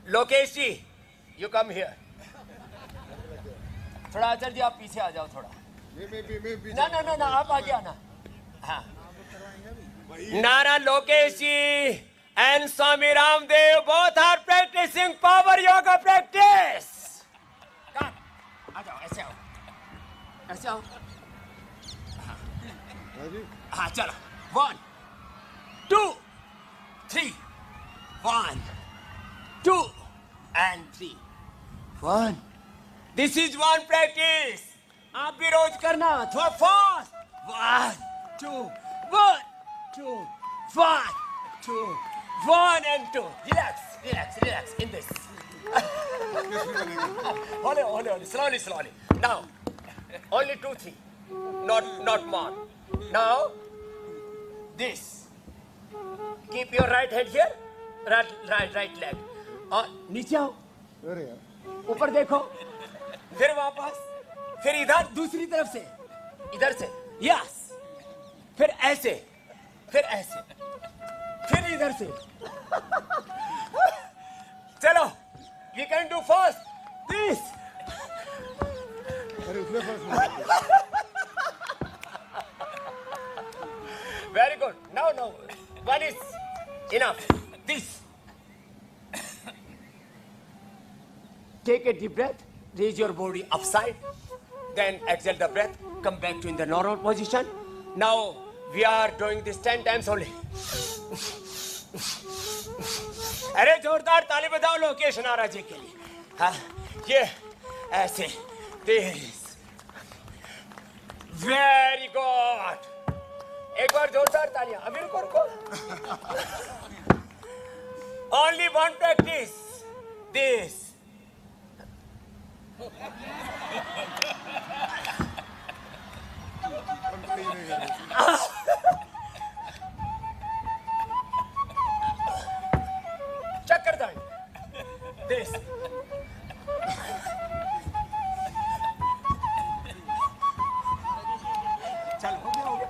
Lokesh ji, you come here. थोड़ा आचार्य जी आप पीछे आ जाओ थोड़ा। ना ना ना ना आप आगे आना। हाँ, Nara Lokesh ji and Swami Ramdev both are practicing power yoga practice. आ जाओ, ऐसे आओ, ऐसे आओ। हाँ चलो, 1 2 3 1 2 and 3 1। This is one practice. आप भी रोज करना, थोड़ा fast. 1 2 1 2 1 2 1 and 2। Relax in this। Hold, slowly। Now, only 2 3, not more। Now, this। Keep your right hand here, right leg। और नीचे आओ, ऊपर देखो, फिर वापस, फिर इधर दूसरी तरफ से, इधर से, यस, फिर ऐसे, फिर इधर से। चलो, we can do first this। Very good। Now, one is enough। This। Take a deep breath, raise your body upside, then exhale the breath, come back to in the normal position। Now we are doing this 10 times only। अरे जोरदार ताली बजाओ लोकेश नारा जी के लिए। हाँ, ये ऐसे, this। Very good। एक बार जोरदार तालियां। अभी रुको। Only one practice, this। चक्कर जाएंगे, this। चल हो गया।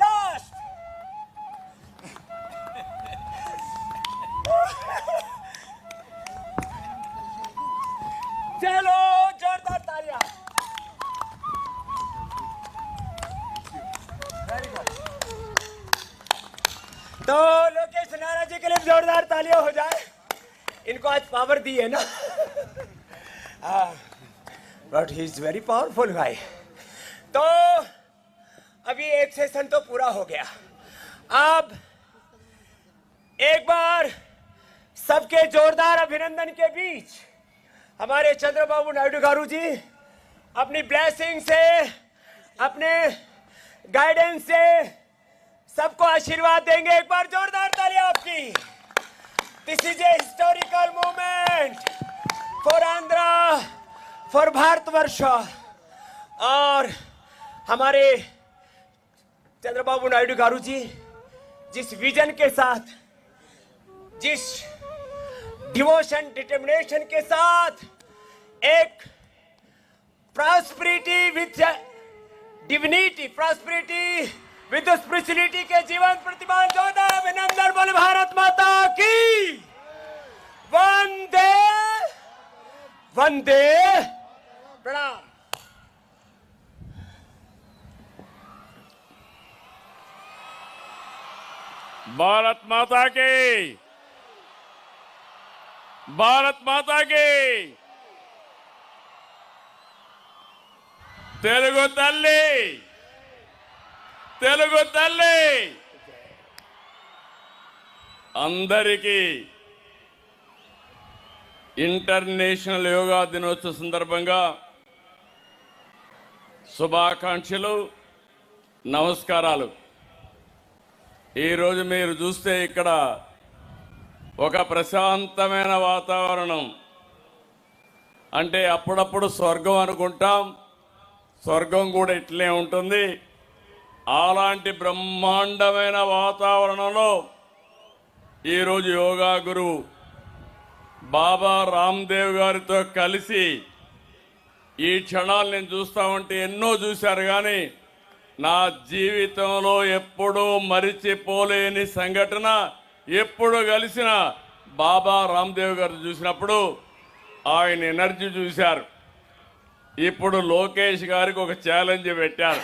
लास्ट। चलो जोरदार तालियां। Very good. तो लोकेश नारा जी के लिए जोरदार तालियां हो जाए। इनको आज पावर दी है ना। But he is very powerful guy. तो अभी एक सेशन तो पूरा हो गया। अब एक बार सबके जोरदार अभिनंदन के बीच हमारे चंद्रबाबू नायडू गारू जी अपनी ब्लेसिंग से, अपने गाइडेंस से सबको आशीर्वाद देंगे। एक बार जोरदार तालियां आपकी। This is a historical moment for Andhra, for Bharatvarsh. और हमारे चंद्रबाबू नायडू गारू जी जिस विजन के साथ, जिस डिवोशन, डिटर्मिनेशन के साथ एक prosperity with divinity, prosperity with spirituality के जीवन प्रतिमान जोरदार अभिनंदन। बोल भारत माता की। वंदे प्रणाम। भारत माता की, भारत माता की। తెలుగు తల్లి, తెలుగు తల్లి అందరికీ ఇంటర్నేషనల్ యోగా దినోత్సవ సందర్భంగా శుభాకాంక్షలు, నమస్కారాలు। ఈరోజు మీరు చూస్తే ఇక్కడ ఒక ప్రశాంతమైన వాతావరణం, అంటే అప్పుడప్పుడు స్వర్గం అనుకుంటాం, స్వర్గం కూడా ఇట్లే ఉంటుంది। అలాంటి బ్రహ్మాండమైన వాతావరణంలో ఈరోజు యోగా గురువు బాబా రామ్దేవ్ గారితో కలిసి ఈ క్షణాలు నేను చూస్తా ఉంటే ఎన్నో చూశారు, కానీ నా జీవితంలో ఎప్పుడూ మరిచిపోలేని సంఘటన, ఎప్పుడు కలిసిన బాబా రామ్దేవ్ గారు చూసినప్పుడు ఆయన ఎనర్జీ చూశారు. ఇప్పుడు లోకేష్ గారికి ఒక ఛాలెంజ్ పెట్టారు.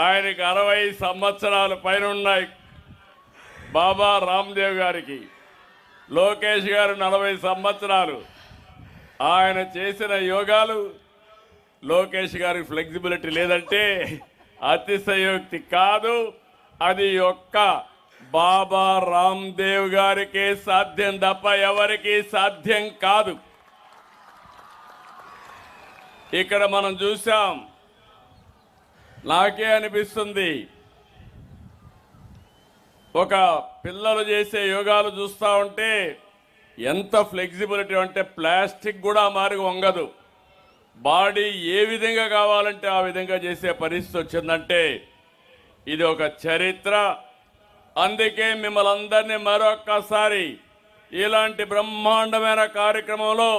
ఆయనకి 60 సంవత్సరాల పైన ఉన్నాయి. బాబా రామ్దేవ్ గారికి లోకేష్ గారు 40 సంవత్సరాలు. ఆయన చేసిన యోగాలు లోకేష్ గారికి ఫ్లెక్సిబిలిటీ లేదంటే అతిశయోక్తి కాదు. అది ఒక్క బాబా రామ్దేవ్ గారికే సాధ్యం తప్ప ఎవరికి సాధ్యం కాదు. ఇక్కడ మనం చూసాం, నాకే అనిపిస్తుంది, ఒక పిల్లలు చేసే యోగాలు చూస్తూ ఉంటే ఎంత ఫ్లెక్సిబిలిటీ అంటే ప్లాస్టిక్ కూడా మారి వంగదు. బాడీ ఏ విధంగా కావాలంటే ఆ విధంగా చేసే పరిస్థితి వచ్చిందంటే ఇది ఒక చరిత్ర. అందుకే మిమ్మల్ని అందరినీ మరొక్కసారి ఇలాంటి బ్రహ్మాండమైన కార్యక్రమంలో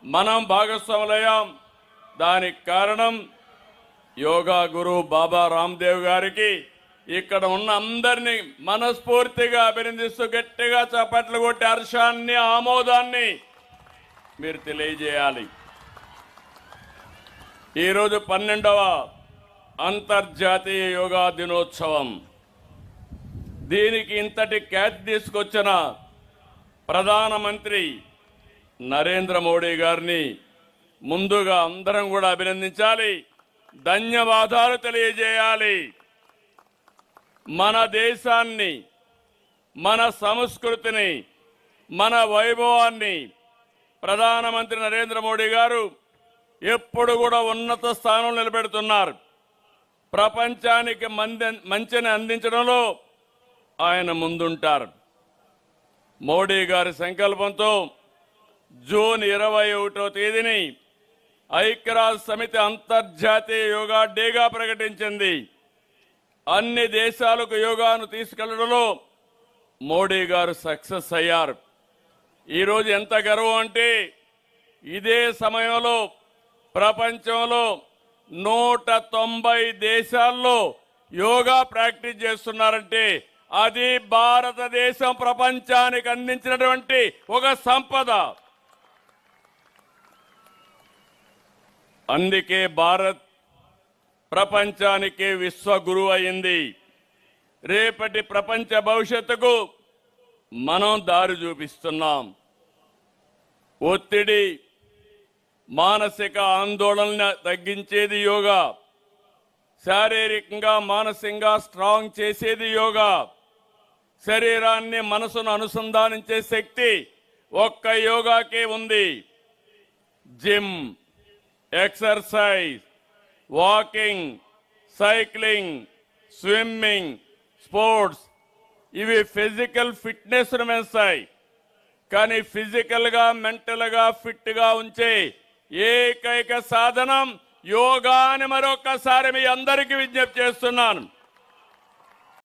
మనం భాగస్వాములయ్యాం. దానికి కారణం యోగా గురువు బాబా రామ్దేవ్ గారికి ఇక్కడ ఉన్న అందరినీ మనస్ఫూర్తిగా అభినందిస్తూ గట్టిగా చప్పట్లు కొట్టి హర్షాన్ని ఆమోదాన్ని మీరు తెలియజేయాలి. ఈరోజు 12వ అంతర్జాతీయ యోగా దినోత్సవం. దీనికి ఇంతటి ఖ్యాతి తీసుకొచ్చిన ప్రధానమంత్రి నరేంద్ర మోడీ గారిని ముందుగా అందరం కూడా అభినందించాలి, ధన్యవాదాలు తెలియజేయాలి. మన దేశాన్ని, మన సంస్కృతిని, మన వైభవాన్ని ప్రధానమంత్రి నరేంద్ర మోడీ గారు ఎప్పుడు కూడా ఉన్నత స్థానంలో నిలబెడుతున్నారు. ప్రపంచానికి మంచిని అందించడంలో ఆయన ముందుంటారు. మోడీ గారి సంకల్పంతో జూన్ 21వ తేదీని ఐక్యరాజ్య సమితి అంతర్జాతీయ యోగా డేగా ప్రకటించింది. అన్ని దేశాలకు యోగాను తీసుకెళ్లడంలో మోడీ గారు సక్సెస్ అయ్యారు. ఈరోజు ఎంత గర్వం అంటే ఇదే సమయంలో ప్రపంచంలో 190 దేశాల్లో యోగా ప్రాక్టీస్ చేస్తున్నారంటే అది భారతదేశం ప్రపంచానికి అందించినటువంటి ఒక సంపద. అందుకే భారత్ ప్రపంచానికి విశ్వగురువు అయింది. రేపటి ప్రపంచ భవిష్యత్తుకు మనం దారి చూపిస్తున్నాం. ఒత్తిడి, మానసిక ఆందోళన తగ్గించేది యోగా, శారీరకంగా మానసికంగా స్ట్రాంగ్ చేసేది యోగా, శరీరాన్ని మనసును అనుసంధానించే శక్తి ఒక్క యోగాకే ఉంది. Gym, exercise, walking, cycling, swimming, sports ఇవి ఫిజికల్ ఫిట్నెస్ పెంచుతాయి. కానీ ఫిజికల్గా మెంటల్గా ఫిట్గా ఉంచే ఏకైక సాధనం యోగా అని మరొకసారి మీ అందరికీ విజ్ఞప్తి చేస్తున్నాను.